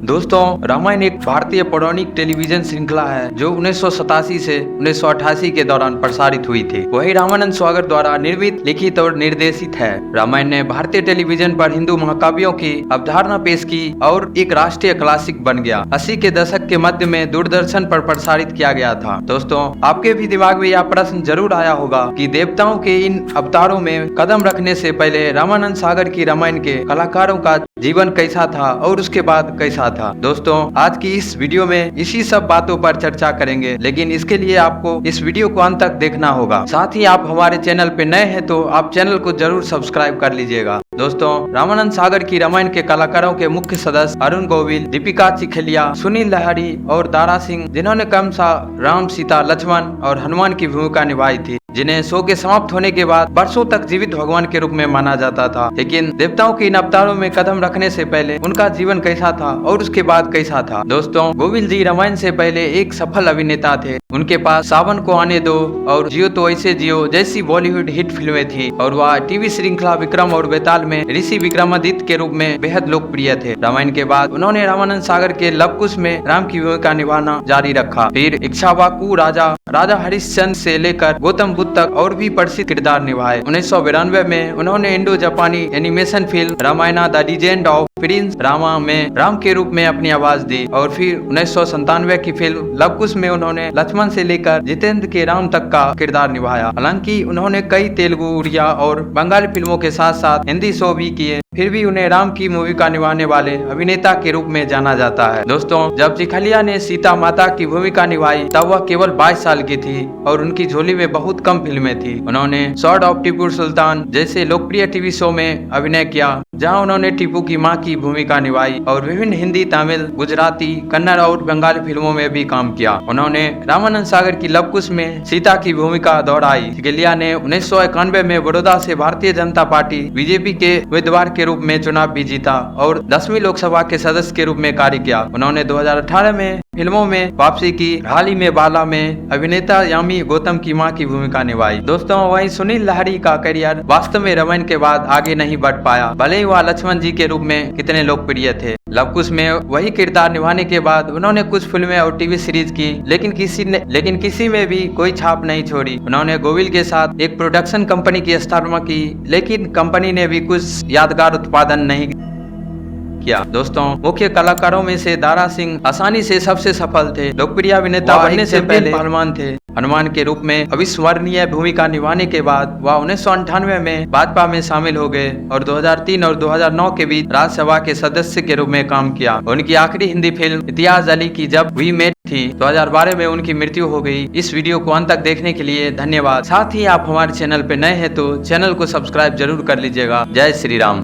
दोस्तों, रामायण एक भारतीय पौराणिक टेलीविजन श्रृंखला है जो 1987 से 1988 के दौरान प्रसारित हुई थी। वही रामानंद स्वागर द्वारा निर्मित, लिखित और निर्देशित है। रामायण ने भारतीय टेलीविजन पर हिंदू महाकाव्यों की अवधारणा पेश की और एक राष्ट्रीय क्लासिक बन गया। 80 के दशक के मध्य में दूरदर्शन पर प्रसारित किया गया था। दोस्तों, आपके भी दिमाग में यह प्रश्न जरूर आया होगा कि देवताओं के इन अवतारों में कदम रखने से पहले रामानंद सागर की रामायण के कलाकारों का जीवन कैसा था और उसके बाद कैसा था। दोस्तों, आज की इस वीडियो में इसी सब बातों पर चर्चा करेंगे, लेकिन इसके लिए आपको इस वीडियो को अंत तक देखना होगा। साथ ही आप हमारे चैनल पे नए हैं तो आप चैनल को जरूर सब्सक्राइब कर लीजिएगा। दोस्तों, रामानंद सागर की रामायण के कलाकारों के मुख्य सदस्य अरुण गोविल, दीपिका चिखलिया, सुनील लहरी और दारा सिंह, जिन्होंने क्रमशः राम, सीता, लक्ष्मण और हनुमान की भूमिका निभाई थी, जिन्हें शो के समाप्त होने के बाद वर्षों तक जीवित भगवान के रूप में माना जाता था। लेकिन देवताओं के इन अवतारों में कदम रखने से पहले उनका जीवन कैसा था और उसके बाद कैसा था। दोस्तों, गोविल जी रामायण से पहले एक सफल अभिनेता थे। उनके पास सावन को आने दो और जियो तो ऐसे जियो जैसी बॉलीवुड हिट फिल्में थी और वह टीवी श्रृंखला विक्रम और बेताल में ऋषि विक्रमादित्य के रूप में बेहद लोकप्रिय थे। रामायण के बाद उन्होंने रामानंद सागर के लव कुश में राम की भूमिका निभाना जारी रखा। फिर इक्ष्वाकु राजा हरिश्चंद्र से लेकर गौतम बुद्ध तक और भी प्रसिद्ध किरदार निभाए। 1992 में उन्होंने इंडो जापानी animation film Ramayana the legend of prince Rama में राम के रूप में अपनी आवाज दी और फिर 1997 की फिल्म लव कुश में उन्होंने लक्ष्मण से लेकर जितेंद्र के राम तक का किरदार निभाया। हालांकि उन्होंने कई तेलुगु, उड़िया और बंगाली फिल्मों के साथ साथ हिंदी शो भी किए, फिर भी उन्हें राम की भूमिका निभाने वाले अभिनेता के रूप में जाना जाता है। दोस्तों, जब चिखलिया ने सीता माता की भूमिका निभाई तब वह केवल 22 साल की थी और उनकी झोली में बहुत कम फिल्में थी। उन्होंने स्वॉर्ड ऑफ टीपू सुल्तान जैसे लोकप्रिय टीवी शो में अभिनय किया, जहां उन्होंने टीपू की मां की भूमिका निभाई और विभिन्न हिंदी, तमिल, गुजराती, कन्नड़ और बंगाली फिल्मों में भी काम किया। उन्होंने रामानंद सागर की लव कुश में सीता की भूमिका दोहराई। चिखलिया ने 1991 में बड़ौदा से भारतीय जनता पार्टी बीजेपी के उम्मीदवार के रूप में चुनाव भी जीता और 10वीं लोकसभा के सदस्य के रूप में कार्य किया। उन्होंने 2018 में फिल्मों में वापसी की। हाल ही में बाला में अभिनेता यामी गौतम की मां की भूमिका निभाई। दोस्तों, वहीं सुनील लहरी का करियर वास्तव में रामायण के बाद आगे नहीं बढ़ पाया, भले ही वह लक्ष्मण जी के रूप में कितने लोकप्रिय थे। लव कुश में वही किरदार निभाने के बाद उन्होंने कुछ फिल्में और टीवी सीरीज की, लेकिन किसी में भी कोई छाप नहीं छोड़ी। उन्होंने गोविल के साथ एक प्रोडक्शन कंपनी की स्थापना की, लेकिन कंपनी ने भी कुछ यादगार उत्पादन नहीं किया। दोस्तों, मुख्य कलाकारों में से दारा सिंह आसानी से सबसे सफल थे। लोकप्रिय अभिनेता बनने से पहले पहलवान थे। हनुमान के रूप में अविस्मरणीय भूमिका निभाने के बाद वह 1998 में भाजपा में शामिल हो गए और 2003 और 2009 के बीच राज्यसभा के सदस्य के रूप में काम किया। उनकी आखिरी हिंदी फिल्म इतिहास अली की जब वी मेट थी। 2012 में उनकी मृत्यु हो गई। इस वीडियो को अंत तक देखने के लिए धन्यवाद। साथ ही आप हमारे चैनल पे नए हैं तो चैनल को सब्सक्राइब जरूर कर लीजिएगा। जय श्री राम।